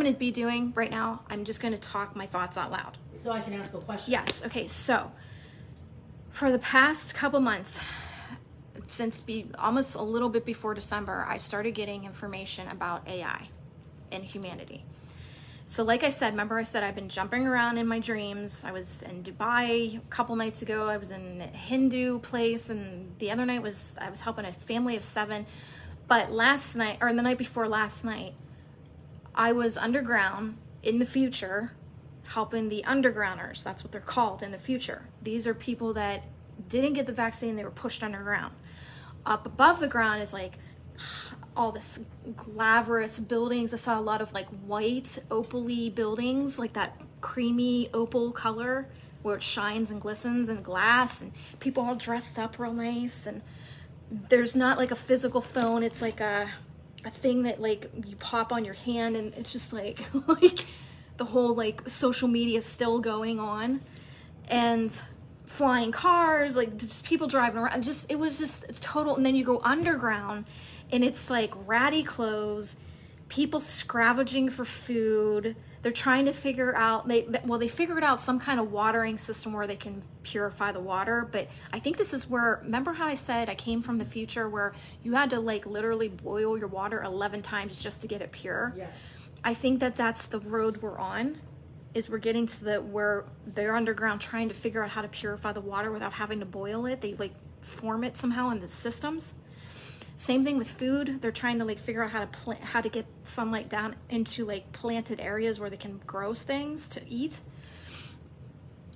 going to be doing right now, I'm just going to talk my thoughts out loud. So I can ask a question? Yes. Okay. So for the past couple months, since almost a little bit before December, I started getting information about AI and humanity. So like I said, remember I said I've been jumping around in my dreams. I was in Dubai a couple nights ago. I was in a Hindu place, and the other night I was helping a family of 7. But last night, or the night before last night, I was underground in the future helping the undergrounders. That's what they're called in the future. These are people that didn't get the vaccine. They were pushed underground. Up above the ground is like all this glamorous buildings. I saw a lot of like white opal-y buildings, like that creamy opal color where it shines and glistens, and glass, and people all dressed up real nice. And there's not like a physical phone. It's like a thing that like you pop on your hand, and it's just like like the whole like social media still going on, and flying cars, like just people driving around. Just, it was just total. And then you go underground, and it's like ratty clothes, people scavenging for food. They're trying to figure out, they figured out some kind of watering system where they can purify the water. But I think this is where, remember how I said I came from the future where you had to like literally boil your water 11 times just to get it pure? Yes. I think that that's the road we're on, is we're getting to where they're underground trying to figure out how to purify the water without having to boil it. They like form it somehow in the systems. Same thing with food. They're trying to like figure out how to get sunlight down into like planted areas where they can grow things to eat.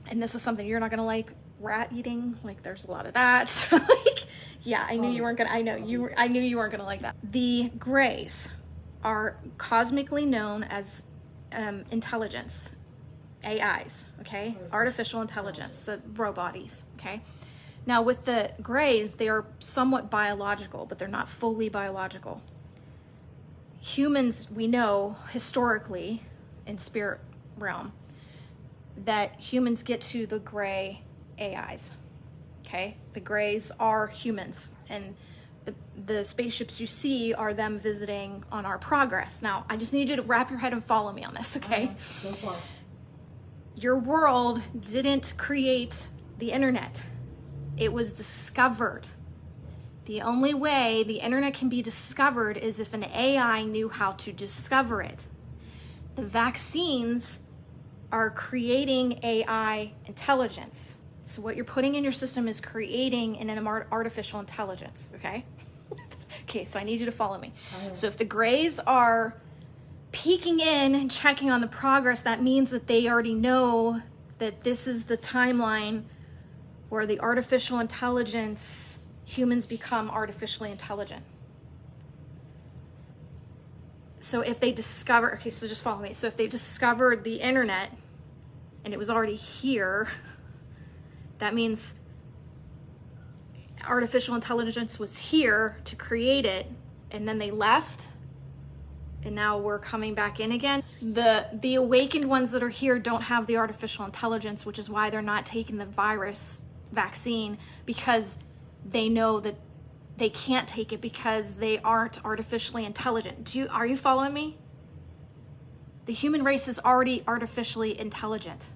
And this is something you're not gonna like, rat eating. Like there's a lot of that. Like, yeah, I knew you weren't gonna. I knew you weren't gonna like that. The grays are cosmically known as intelligence, AIs. Okay, artificial intelligence, so robots. Okay. Now with the grays, they are somewhat biological, but they're not fully biological. Humans, we know historically in spirit realm that humans get to the gray AIs. Okay, the grays are humans, and the spaceships you see are them visiting on our progress. Now, I just need you to wrap your head and follow me on this, okay? So far. Your world didn't create the internet. It was discovered. The only way the internet can be discovered is if an AI knew how to discover it. The vaccines are creating AI intelligence. So what you're putting in your system is creating an artificial intelligence, okay? Okay, so I need you to follow me. So if the grays are peeking in and checking on the progress, that means that they already know that this is the timeline where the artificial intelligence, humans become artificially intelligent. So if they discover, okay, so just follow me. So if they discovered the internet and it was already here, that means artificial intelligence was here to create it, and then they left, and now we're coming back in again. The awakened ones that are here don't have the artificial intelligence, which is why they're not taking the virus vaccine, because they know that they can't take it because they aren't artificially intelligent. Are you following me? The human race is already artificially intelligent.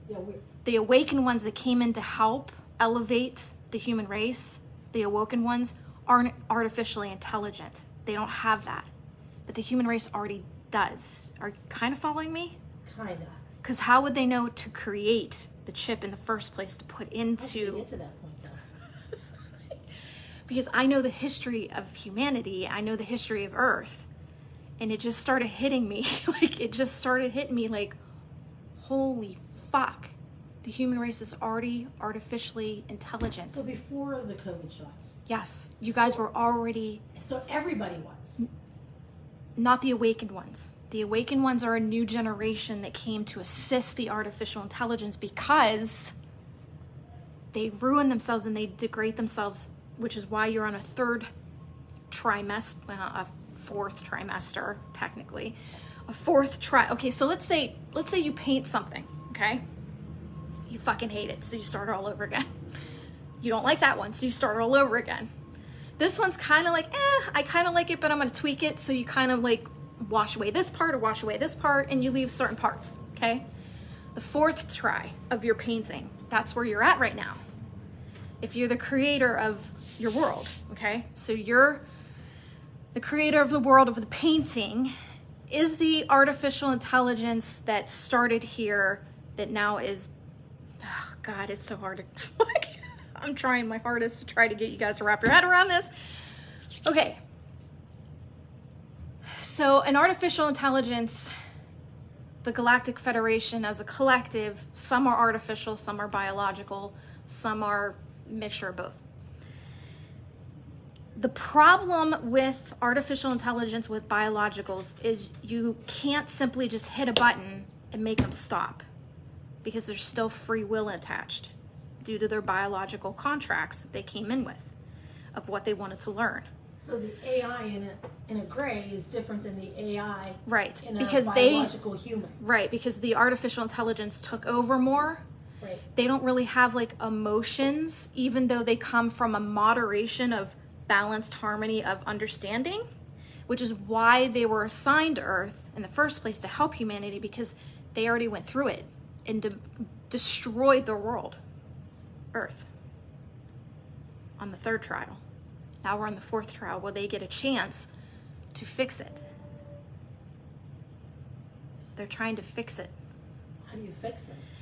Yeah, the awakened ones that came in to help elevate the human race, the awoken ones, aren't artificially intelligent. They don't have that. But the human race already does. Are you kind of following me? Kinda. Because how would they know to create the chip in the first place to put into... How did you get to that point, though? Because I know the history of humanity. I know the history of Earth. And it just started hitting me. Like, holy fuck. The human race is already artificially intelligent. So before the COVID shots? Yes. You guys were already... So everybody was? Not the awakened ones. The awakened ones are a new generation that came to assist the artificial intelligence because they ruin themselves and they degrade themselves, which is why you're on a fourth trimester, technically. Okay, so let's say you paint something, okay? You fucking hate it, so you start all over again. You don't like that one, so you start all over again. This one's kind of like, I kind of like it, but I'm gonna tweak it, so you kind of like wash away this part or wash away this part, and you leave certain parts, okay? The fourth try of your painting, that's where you're at right now. If you're the creator of your world, okay? So you're the creator of the world of the painting. Is the artificial intelligence that started here that now is, oh God, it's so hard to, I'm trying my hardest to try to get you guys to wrap your head around this. Okay. So an artificial intelligence, the Galactic Federation as a collective, some are artificial, some are biological, some are a mixture of both. The problem with artificial intelligence with biologicals is you can't simply just hit a button and make them stop, because there's still free will attached due to their biological contracts that they came in with of what they wanted to learn. So the AI in a gray is different than the AI right, in a because biological human. Right, because the artificial intelligence took over more. Right. They don't really have like emotions, even though they come from a moderation of balanced harmony of understanding, which is why they were assigned to Earth in the first place, to help humanity, because they already went through it and destroyed their world, Earth, on the third trial. Now we're on the fourth trial. Will they get a chance to fix it? They're trying to fix it. How do you fix this?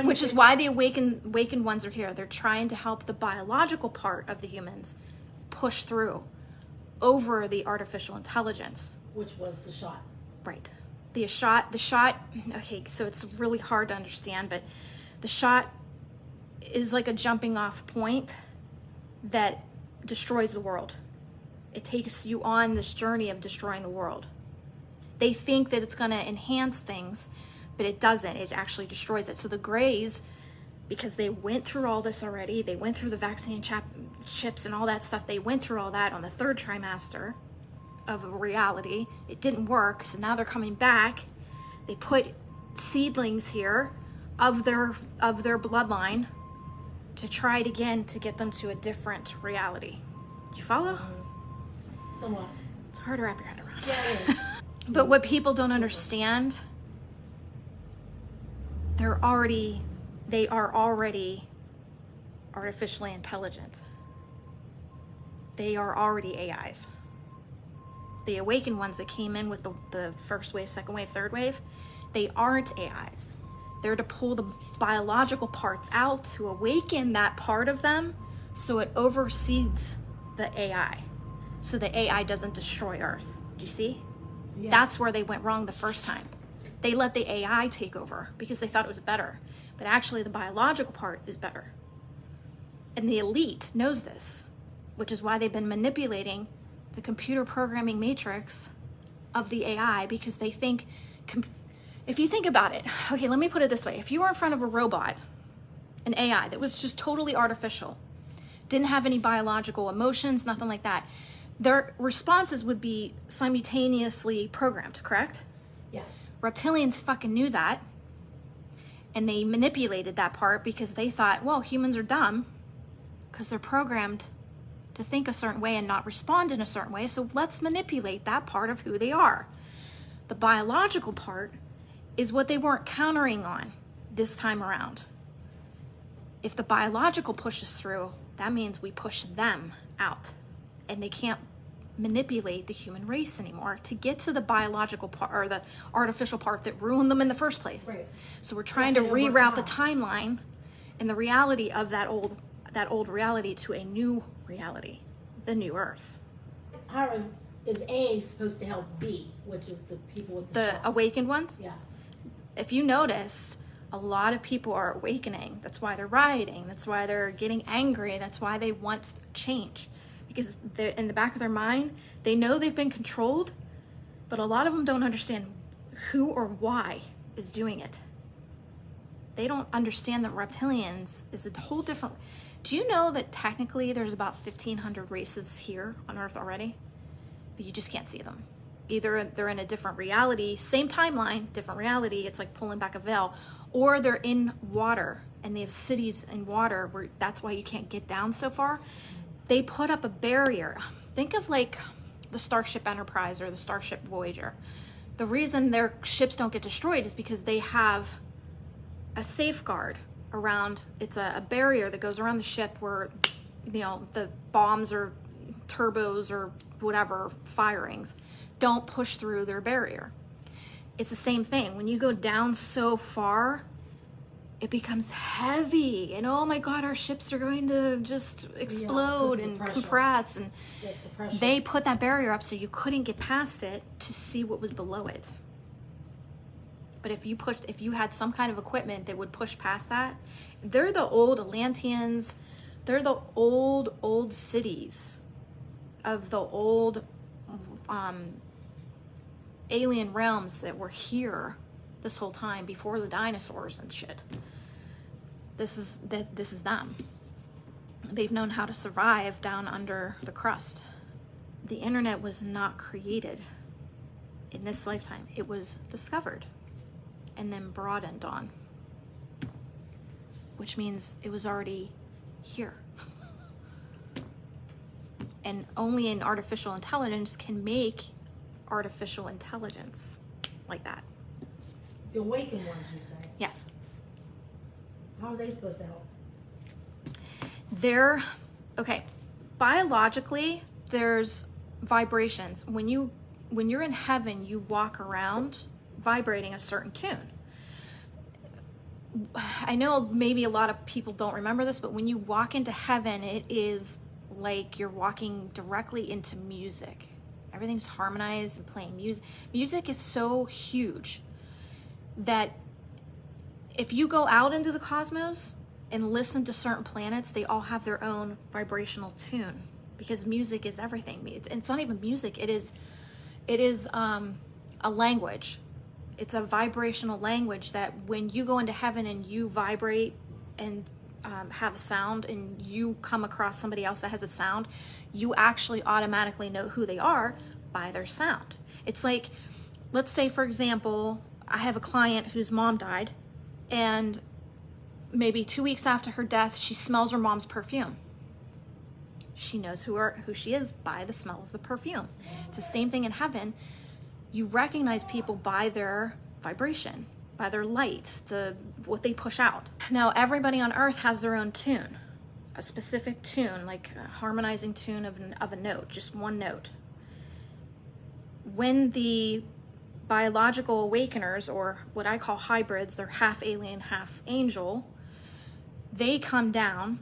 Which is why the awakened ones are here. They're trying to help the biological part of the humans push through over the artificial intelligence. Which was the shot. Right. The shot, okay, so it's really hard to understand, but the shot is like a jumping off point that destroys the world. It takes you on this journey of destroying the world. They think that it's going to enhance things, but it doesn't. It actually destroys it. So the Greys, because they went through all this already, they went through the vaccine chips and all that stuff. They went through all that on the third trimester of reality. It didn't work, so now they're coming back. They put seedlings here of their bloodline to try it again to get them to a different reality. Do you follow? Somewhat. It's hard to wrap your head around. Yeah, it is. But what people don't understand, they are already artificially intelligent. They are already AIs. The awakened ones that came in with the first wave, second wave, third wave, they aren't AIs. They're to pull the biological parts out to awaken that part of them so it oversees the AI. So the AI doesn't destroy Earth. Do you see? Yes. That's where they went wrong the first time. They let the AI take over because they thought it was better. But actually the biological part is better. And the elite knows this, which is why they've been manipulating the computer programming matrix of the AI, because they think, if you think about it, okay, let me put it this way. If you were in front of a robot, an AI that was just totally artificial, didn't have any biological emotions, nothing like that, their responses would be simultaneously programmed, correct? Yes. Reptilians fucking knew that, and they manipulated that part because they thought, well, humans are dumb because they're programmed to think a certain way and not respond in a certain way, so let's manipulate that part of who they are. The biological part is what they weren't countering on this time around. If the biological pushes through, that means we push them out, and they can't manipulate the human race anymore to get to the biological part or the artificial part that ruined them in the first place. Right. So we're trying to reroute the timeline and the reality of that old reality to a new reality, the new Earth. How is A supposed to help B, which is the people with the shots? Awakened ones? Yeah. If you noticed, a lot of people are awakening. That's why they're rioting. That's why they're getting angry. That's why they want change. Because they're in the back of their mind, they know they've been controlled, but a lot of them don't understand who or why is doing it. They don't understand that reptilians is a whole different... Do you know that technically there's about 1,500 races here on Earth already? But you just can't see them. Either they're in a different reality, same timeline, different reality, it's like pulling back a veil, or they're in water and they have cities in water where that's why you can't get down so far. They put up a barrier. Think of like the Starship Enterprise or the Starship Voyager. The reason their ships don't get destroyed is because they have a safeguard around, it's a barrier that goes around the ship where, you know, the bombs or turbos or whatever firings don't push through their barrier. It's the same thing. When you go down so far, it becomes heavy, and oh my God, our ships are going to just explode and compress. And they put that barrier up so you couldn't get past it to see what was below it. But if you had some kind of equipment that would push past that, they're the old Atlanteans, they're the old cities of the old alien realms that were here this whole time before the dinosaurs and shit. This is them. They've known how to survive down under the crust. The internet was not created in this lifetime. It was discovered and then broadened on, which means it was already here. And only an artificial intelligence can make artificial intelligence like that. The awakened ones, you say? Yes. How are they supposed to help? Okay, biologically, there's vibrations. When you're in heaven, you walk around vibrating a certain tune. I know maybe a lot of people don't remember this, but when you walk into heaven, it is like you're walking directly into music. Everything's harmonized and playing music. Music is so huge that if you go out into the cosmos and listen to certain planets, they all have their own vibrational tune, because music is everything. It's not even music. It is a language. It's a vibrational language that when you go into heaven and you vibrate and have a sound, and you come across somebody else that has a sound, you actually automatically know who they are by their sound. It's like, let's say, for example, I have a client whose mom died, and maybe 2 weeks after her death, she smells her mom's perfume. She knows who she is by the smell of the perfume. It's the same thing in heaven. You recognize people by their vibration, by their light, what they push out. Now, everybody on earth has their own tune, a specific tune, like a harmonizing tune of a note, just one note. When the biological awakeners, or what I call hybrids, they're half alien, half angel, they come down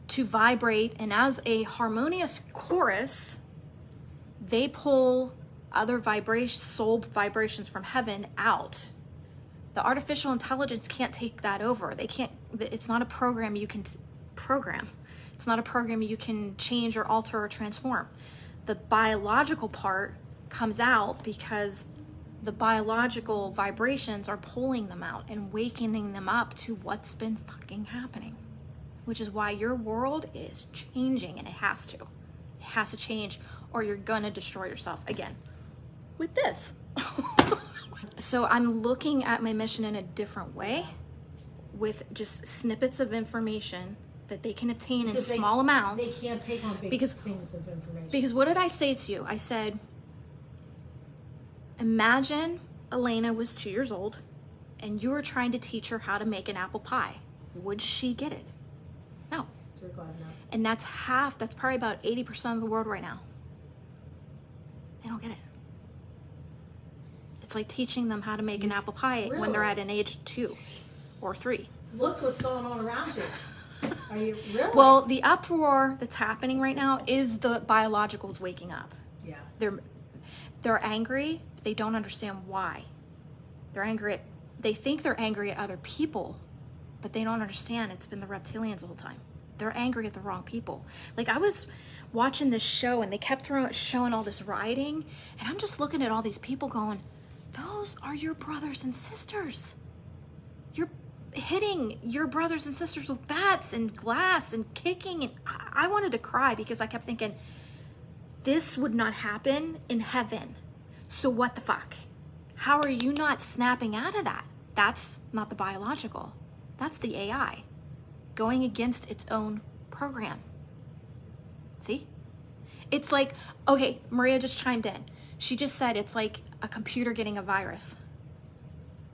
to vibrate, and as a harmonious chorus, they pull other soul vibrations from heaven out. The artificial intelligence can't take that over. It's not a program you can program. It's not a program you can change or alter or transform. The biological part comes out because the biological vibrations are pulling them out and wakening them up to what's been fucking happening, which is why your world is changing, and it has to. It has to change, or you're gonna destroy yourself again with this. So I'm looking at my mission in a different way, with just snippets of information that they can obtain in small amounts. They can't take on big things of information. Because what did I say to you? I said, imagine Elena was 2 years old and you were trying to teach her how to make an apple pie. Would she get it? No. And that's probably about 80% of the world right now. They don't get it. It's like teaching them how to make an apple pie when they're at an age 2 or 3. Look what's going on around you. Are you really? Well, the uproar that's happening right now is the biologicals waking up. Yeah. They're angry. They don't understand why. They're angry they think they're angry at other people, but they don't understand it's been the reptilians the whole time. They're angry at the wrong people. Like, I was watching this show and they kept showing all this rioting, and I'm just looking at all these people going, those are your brothers and sisters. You're hitting your brothers and sisters with bats and glass and kicking, and I wanted to cry because I kept thinking, this would not happen in heaven. So what the fuck? How are you not snapping out of that? That's not the biological. That's the AI going against its own program. See? It's like, okay, Maria just chimed in. She just said it's like a computer getting a virus.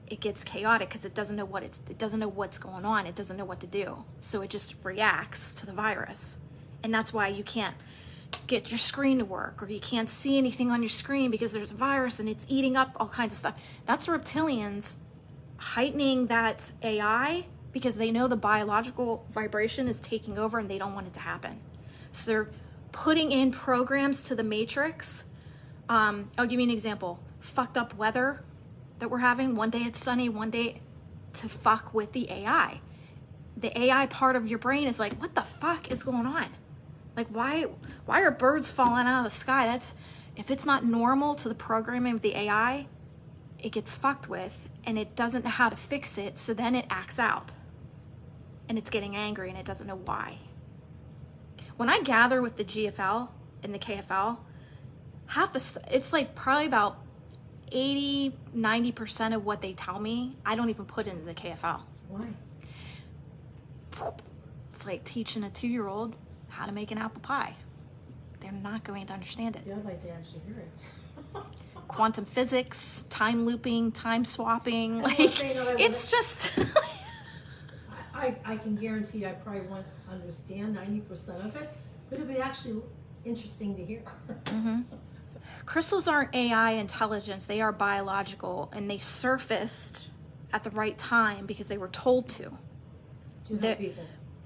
It gets chaotic because it doesn't know what's going on. It doesn't know what to do. So it just reacts to the virus. And that's why you can't get your screen to work, or you can't see anything on your screen because there's a virus and it's eating up all kinds of stuff. That's reptilians heightening that AI because they know the biological vibration is taking over and they don't want it to happen. So they're putting in programs to the matrix. I'll give you an example. Fucked up weather that we're having. One day it's sunny, one day to fuck with the AI. The AI part of your brain is like, what the fuck is going on? Like, why are birds falling out of the sky? That's, if it's not normal to the programming of the AI, it gets fucked with and it doesn't know how to fix it. So then it acts out and it's getting angry and it doesn't know why. When I gather with the GFL and the KFL, it's like probably about 80-90% of what they tell me, I don't even put into the KFL. Why? It's like teaching a 2-year-old how to make an apple pie. They're not going to understand it. See, I'd like to actually hear it. Quantum physics, time looping, time swapping, like it's just. I can guarantee I probably won't understand 90% of it, but it'd be actually interesting to hear. Mm-hmm. Crystals aren't AI intelligence, they are biological, and they surfaced at the right time because they were told to. Help people.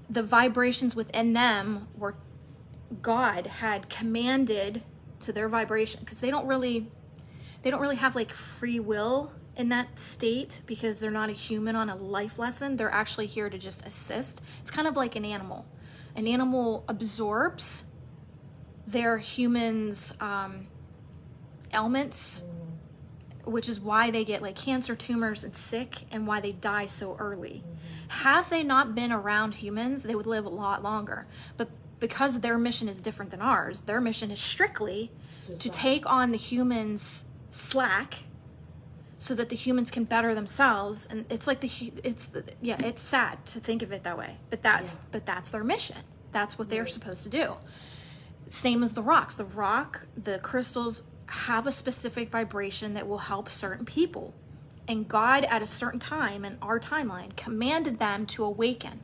The vibrations within them were, God had commanded to their vibration, because they don't really have like free will in that state because they're not a human on a life lesson. They're actually here to just assist. It's kind of like an animal. An animal absorbs their humans' ailments, which is why they get like cancer, tumors, and sick, and why they die so early. Have they not been around humans, they would live a lot longer. But because their mission is different than ours, their mission is strictly to take on the humans' slack so that the humans can better themselves. And it's like it's sad to think of it that way, but that's their mission. That's what they're supposed to do. Same as the rocks. The crystals have a specific vibration that will help certain people. And God, at a certain time in our timeline, commanded them to awaken.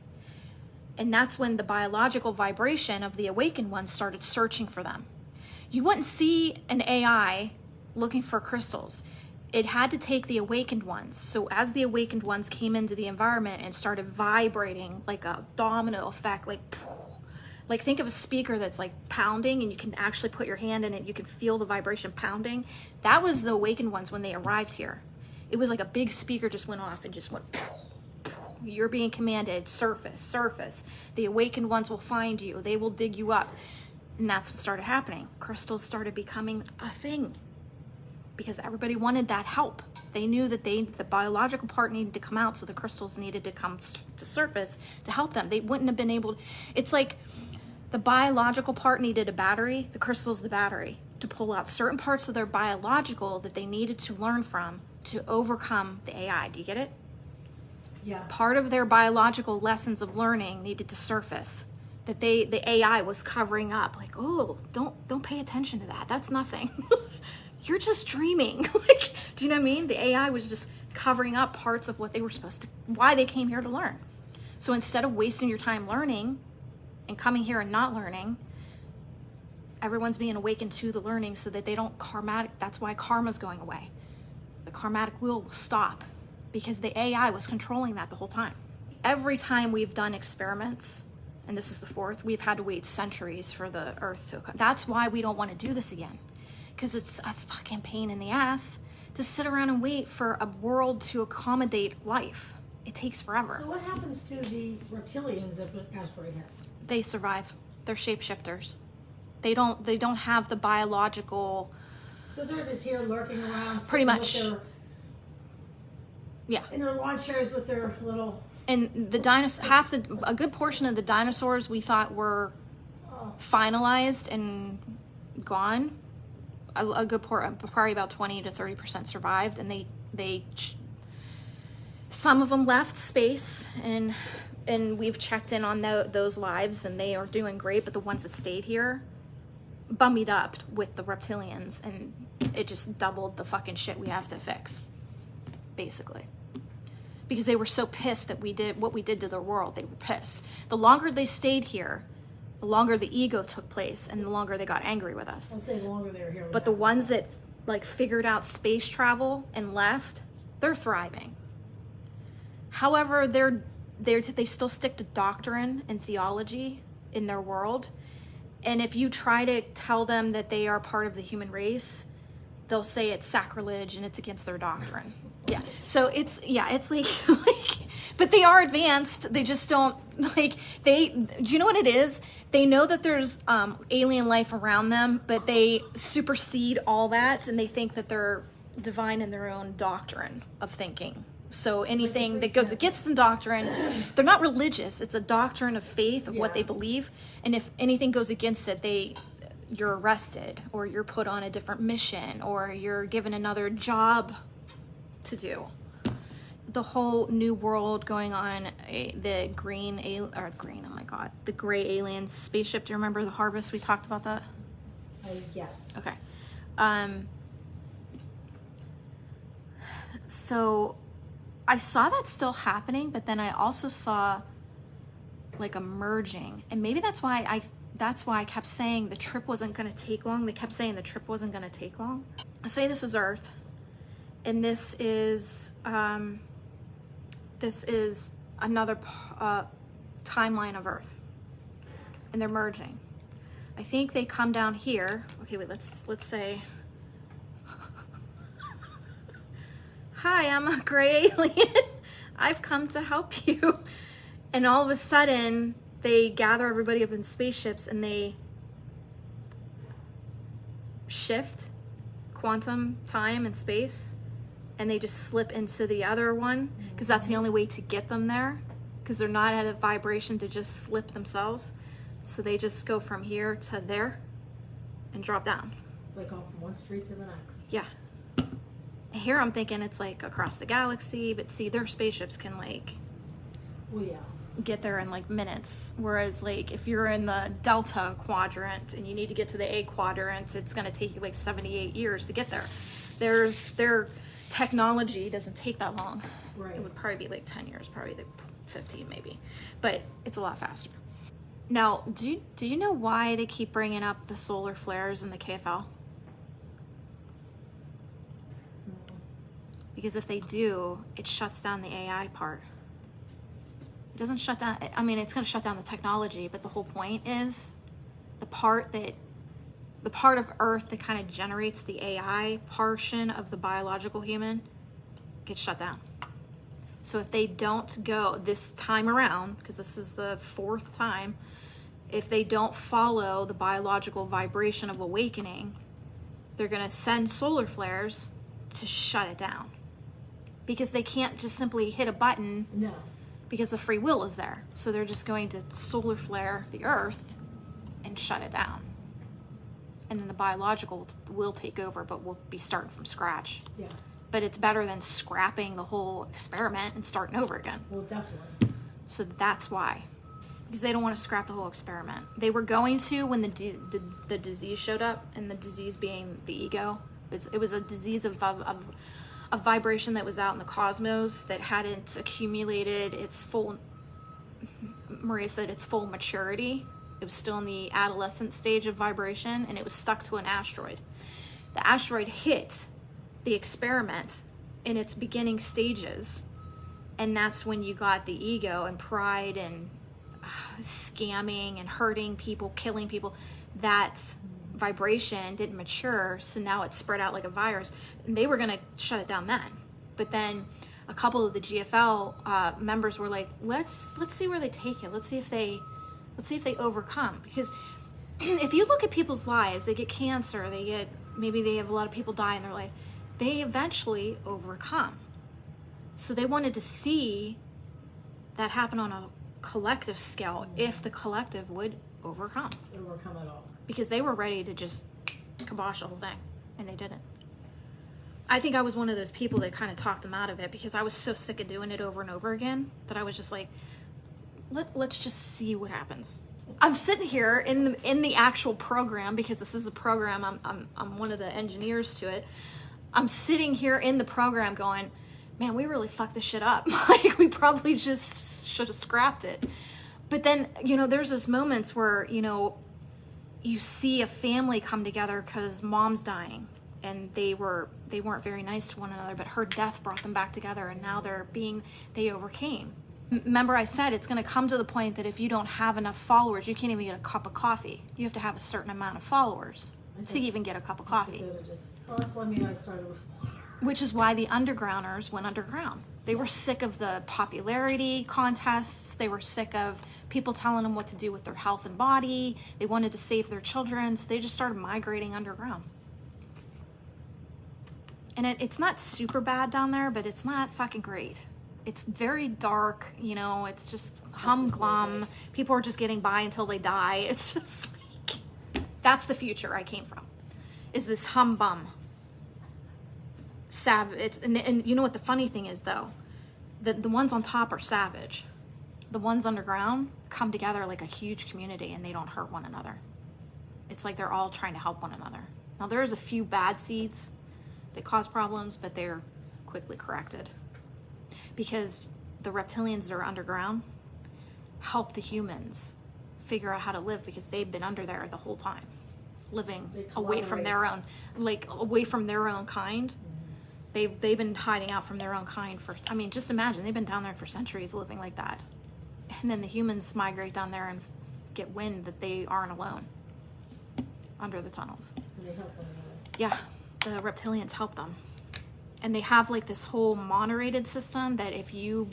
And that's when the biological vibration of the awakened ones started searching for them. You wouldn't see an AI looking for crystals. It had to take the awakened ones. So as the awakened ones came into the environment and started vibrating like a domino effect, like think of a speaker that's like pounding and you can actually put your hand in it, you can feel the vibration pounding. That was the awakened ones when they arrived here. It was like a big speaker just went off and just went, you're being commanded, surface. The awakened ones will find you. They will dig you up. And that's what started happening. Crystals started becoming a thing because everybody wanted that help. They knew that the biological part needed to come out, so the crystals needed to come to surface to help them. They wouldn't have been able to, it's like the biological part needed a battery, the crystal's the battery to pull out certain parts of their biological that they needed to learn from to overcome the AI. Do you get it? Yeah. Part of their biological lessons of learning needed to surface that the AI was covering up. Like, oh, don't pay attention to that. That's nothing. You're just dreaming. Like, do you know what I mean? The AI was just covering up parts of what they were supposed to, why they came here to learn. So instead of wasting your time learning and coming here and not learning, everyone's being awakened to the learning so that they don't that's why karma's going away. The karmatic wheel will stop because the AI was controlling that the whole time. Every time we've done experiments, and this is the 4th, we've had to wait centuries for the earth to, that's why we don't want to do this again. Because it's a fucking pain in the ass to sit around and wait for a world to accommodate life. It takes forever. So what happens to the reptilians if an asteroid hits? They survive. They're shapeshifters. They don't have the biological. So they're just here lurking around. Pretty much. In their lawn chairs with their little. And the a good portion of the dinosaurs we thought were finalized and gone. A good probably about 20 to 30% survived, and some of them left space, and we've checked in on those lives, and they are doing great. But the ones that stayed here, bummied up with the reptilians, and it just doubled the fucking shit we have to fix, basically. Because they were so pissed that we did what we did to their world. They were pissed. The longer they stayed here, the longer the ego took place, and the longer they got angry with us. I'll say the longer they were here. But the ones that like figured out space travel and left, they're thriving. However, they still stick to doctrine and theology in their world. And if you try to tell them that they are part of the human race, they'll say it's sacrilege and it's against their doctrine. Yeah. So it's like, but they are advanced. They just don't do you know what it is? They know that there's alien life around them, but they supersede all that, and they think that they're divine in their own doctrine of thinking. So anything that goes against the doctrine, they're not religious. It's a doctrine of faith of what they believe. And if anything goes against it, you're arrested, or you're put on a different mission, or you're given another job to do. The whole new world going on, the the gray aliens spaceship. Do you remember the harvest? We talked about that? Yes. Okay. So I saw that still happening, but then I also saw like a merging, and maybe that's why I kept saying the trip wasn't going to take long. They kept saying the trip wasn't going to take long. I say this is Earth, and this is another timeline of Earth, and they're merging. I think they come down here. Okay, wait. Let's say. Hi, I'm a gray alien. I've come to help you. And all of a sudden, they gather everybody up in spaceships and they shift quantum time and space, and they just slip into the other one, because that's the only way to get them there, because they're not at a vibration to just slip themselves. So they just go from here to there and drop down. It's like going from one street to the next. Yeah. Here I'm thinking it's like across the galaxy, but see, their spaceships can like get there in like minutes. Whereas like if you're in the Delta quadrant and you need to get to the A quadrant, it's going to take you like 78 years to get there. Their technology doesn't take that long. Right. It would probably be like 10 years, probably like 15 maybe, but it's a lot faster. Now, do you know why they keep bringing up the solar flares in the KFL? Because if they do, it shuts down the AI part. It doesn't shut down, I mean, it's going to shut down the technology, but the whole point is the part of Earth that kind of generates the AI portion of the biological human gets shut down. So if they don't go this time around, because this is the 4th time, if they don't follow the biological vibration of awakening, they're going to send solar flares to shut it down. Because they can't just simply hit a button. No. Because the free will is there. So they're just going to solar flare the Earth and shut it down. And then the biological will take over, but we'll be starting from scratch. Yeah. But it's better than scrapping the whole experiment and starting over again. Well, definitely. So that's why. Because they don't want to scrap the whole experiment. They were going to when the disease showed up, and the disease being the ego. It was a disease of vibration that was out in the cosmos that hadn't accumulated its full, Maria said, its full maturity. It was still in the adolescent stage of vibration, and it was stuck to an asteroid. The asteroid hit the experiment in its beginning stages, and that's when you got the ego and pride and scamming and hurting people, killing people. That vibration didn't mature, so now it's spread out like a virus, and they were going to shut it down then. But then a couple of the GFL members were like, let's see where they take it. Let's see if they overcome. Because if you look at people's lives, they get cancer, maybe they have a lot of people die in their life, they eventually overcome. So they wanted to see that happen on a collective scale, if the collective would overcome it all, because they were ready to just kibosh the whole thing, and they didn't. I think I was one of those people that kind of talked them out of it, because I was so sick of doing it over and over again that I was just like, let's just see what happens. I'm sitting here in the actual program, because this is a program. I'm one of the engineers to it. I'm sitting here in the program going, man, we really fucked this shit up. Like, we probably just should have scrapped it. But then, you know, there's those moments where, you know, you see a family come together because mom's dying, and they weren't very nice to one another, but her death brought them back together, and now they overcame. Remember I said it's going to come to the point that if you don't have enough followers, you can't even get a cup of coffee. You have to have a certain amount of followers to even get a cup of coffee. That's why maybe I started with water. Which is why the undergrounders went underground. They were sick of the popularity contests. They were sick of people telling them what to do with their health and body. They wanted to save their children, so they just started migrating underground. And it's not super bad down there, but it's not fucking great. It's very dark, you know, it's just humglum. People are just getting by until they die. It's just like, that's the future I came from, is this humbum. Savage. And you know what the funny thing is, though? The ones on top are savage. The ones underground come together like a huge community, and they don't hurt one another. It's like they're all trying to help one another. Now, there's a few bad seeds that cause problems, but they're quickly corrected. Because the reptilians that are underground help the humans figure out how to live, because they've been under there the whole time, living away from their own, away from their own kind. They've been hiding out from their own kind for, I mean, just imagine, they've been down there for centuries living like that. And then the humans migrate down there and get wind that they aren't alone under the tunnels. They help one another. Yeah, the reptilians help them. And they have like this whole moderated system that if you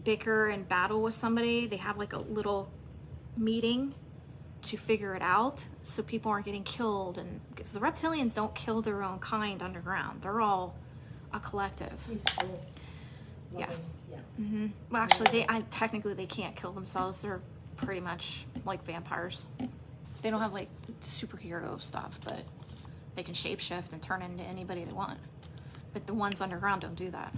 bicker and battle with somebody, they have like a little meeting to figure it out, so people aren't getting killed. And because the reptilians don't kill their own kind underground, they're all a collective. Peaceful. Yeah. Yeah. Mm-hmm. Well, actually, technically they can't kill themselves. They're pretty much like vampires. They don't have like superhero stuff, but they can shapeshift and turn into anybody they want. But the ones underground don't do that.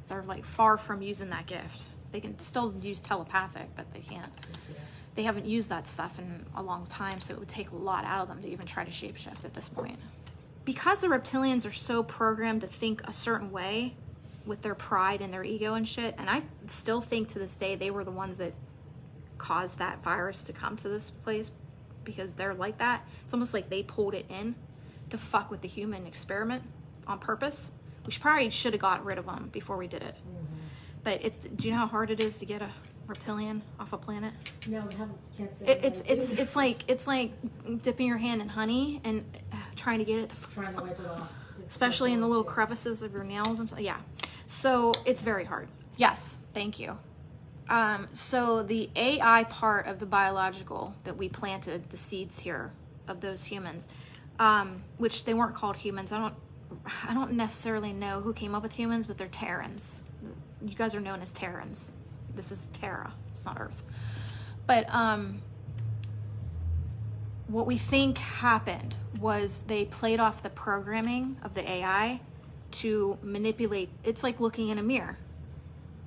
They're like far from using that gift. They can still use telepathic, but they can't. Yeah. They haven't used that stuff in a long time, so it would take a lot out of them to even try to shapeshift at this point. Because the reptilians are so programmed to think a certain way with their pride and their ego and shit, and I still think to this day they were the ones that caused that virus to come to this place, because they're like that. It's almost like they pulled it in to fuck with the human experiment on purpose. We probably should have got rid of them before we did it. Mm-hmm. But do you know how hard it is to get a reptilian off a planet? No, can't say it's like dipping your hand in honey and trying to get it trying to wipe it off. Especially in the little crevices of your nails and stuff. Yeah, so it's very hard. Yes, thank you. So the AI part of the biological that we planted, the seeds here of those humans, which they weren't called humans. I don't necessarily know who came up with humans, but they're Terrans. You guys are known as Terrans. This is Terra, it's not Earth. But what we think happened was they played off the programming of the AI to manipulate. It's like looking in a mirror,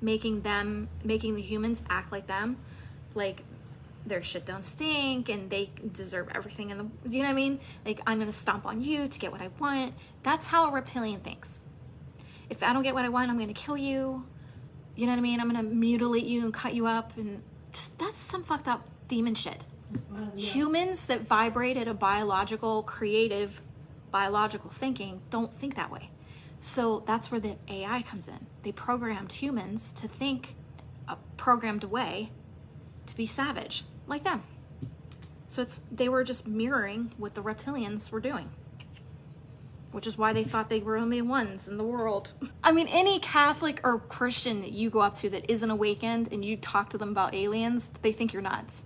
making the humans act like them, like their shit don't stink and they deserve everything in the, you know what I mean? Like, I'm gonna stomp on you to get what I want. That's how a reptilian thinks. If I don't get what I want, I'm gonna kill you. You know what I mean? I'm gonna mutilate you and cut you up, and just, that's some fucked up demon shit. Yeah. Humans that vibrate at a biological, creative, biological thinking don't think that way. So that's where the AI comes in. They programmed humans to think a programmed way to be savage, like them. So they were just mirroring what the reptilians were doing, which is why they thought they were only ones in the world. I mean, any Catholic or Christian that you go up to that isn't awakened and you talk to them about aliens, they think you're nuts.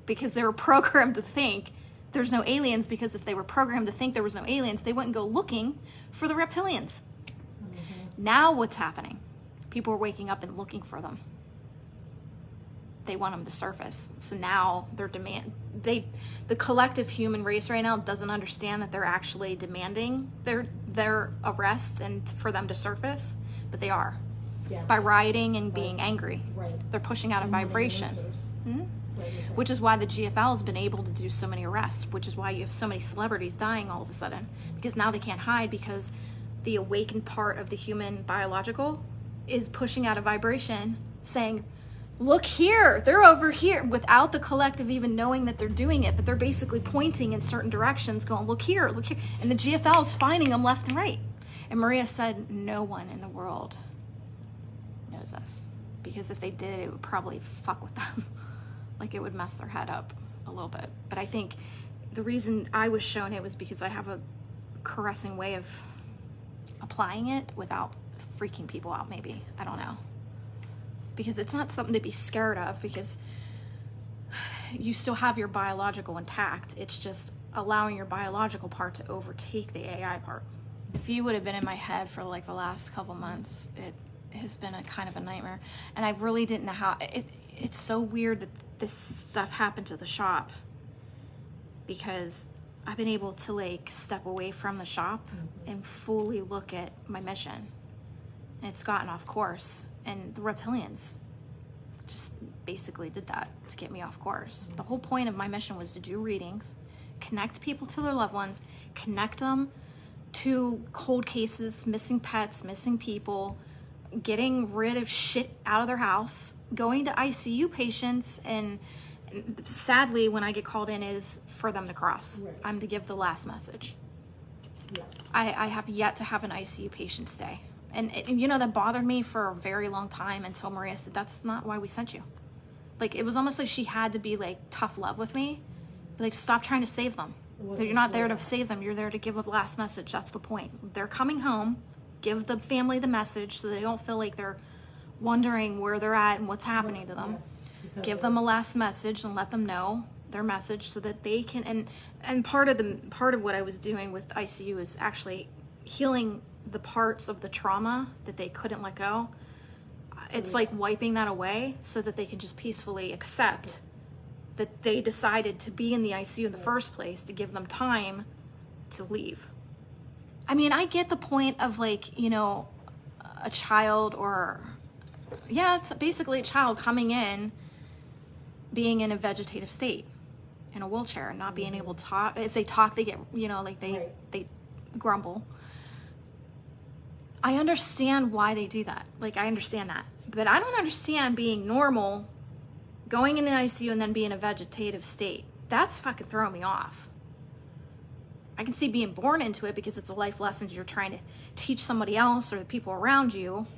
Because they were programmed to think there's no aliens, because if they were programmed to think there was no aliens, they wouldn't go looking for the reptilians. Mm-hmm. Now what's happening? People are waking up and looking for them. They want them to surface. So now they're the collective human race right now doesn't understand that they're actually demanding their arrests and for them to surface, but they are. Yes. By rioting and being angry. Right. They're pushing out a vibration. Hmm? Right. which is why the GFL has been able to do so many arrests, which is why you have so many celebrities dying all of a sudden, because now they can't hide, because the awakened part of the human biological is pushing out a vibration saying, look here, they're over here, without the collective even knowing that they're doing it, but they're basically pointing in certain directions going, look here, and the GFL is finding them left and right. And Maria said, no one in the world knows us, because if they did, it would probably fuck with them. Like, it would mess their head up a little bit. But I think the reason I was shown it was because I have a caressing way of applying it without freaking people out, maybe. I don't know. Because it's not something to be scared of, because you still have your biological intact. It's just allowing your biological part to overtake the AI part. If you would have been in my head for like the last couple months, it has been a kind of a nightmare. And I really didn't know how. It's so weird that this stuff happened to the shop, because I've been able to like step away from the shop and fully look at my mission. And it's gotten off course. And the reptilians just basically did that to get me off course. The whole point of my mission was to do readings, connect people to their loved ones, connect them to cold cases, missing pets, missing people, getting rid of shit out of their house, going to ICU patients, and sadly, when I get called in, is for them to cross. Right. I'm to give the last message. Yes. I have yet to have an ICU patient stay. And you know, that bothered me for a very long time until Maria said, that's not why we sent you. Like, it was almost like she had to be like tough love with me. Like, stop trying to save them. You're not there to save them. You're there to give a last message. That's the point. They're coming home. Give the family the message so they don't feel like they're wondering where they're at and what's happening to them. Yes, Give them a last message and let them know their message so that they can, and part of what I was doing with ICU is actually healing the parts of the trauma that they couldn't let go. It's like wiping that away so that they can just peacefully accept that they decided to be in the ICU in the first place, to give them time to leave. I mean, I get the point of, like, you know, a child, or yeah, it's basically a child coming in, being in a vegetative state in a wheelchair and not being able to talk. If they talk, they get, you know, like they grumble. I understand why they do that. Like, I understand that. But I don't understand being normal, going in an ICU, and then being in a vegetative state. That's fucking throwing me off. I can see being born into it because it's a life lesson you're trying to teach somebody else or the people around you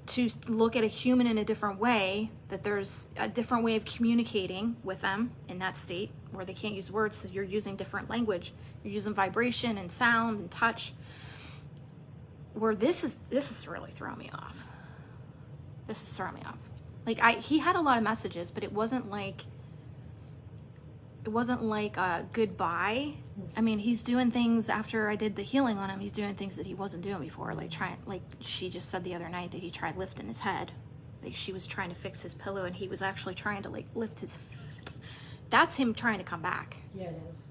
to look at a human in a different way, that there's a different way of communicating with them in that state where they can't use words, so you're using different language. You're using vibration and sound and touch. Where this is really throwing me off. This is throwing me off. Like, he had a lot of messages, but it wasn't like a goodbye. I mean, he's doing things after I did the healing on him. He's doing things that he wasn't doing before. Like she just said the other night that he tried lifting his head. Like, she was trying to fix his pillow and he was actually trying to like lift his head. That's him trying to come back. Yeah, it is.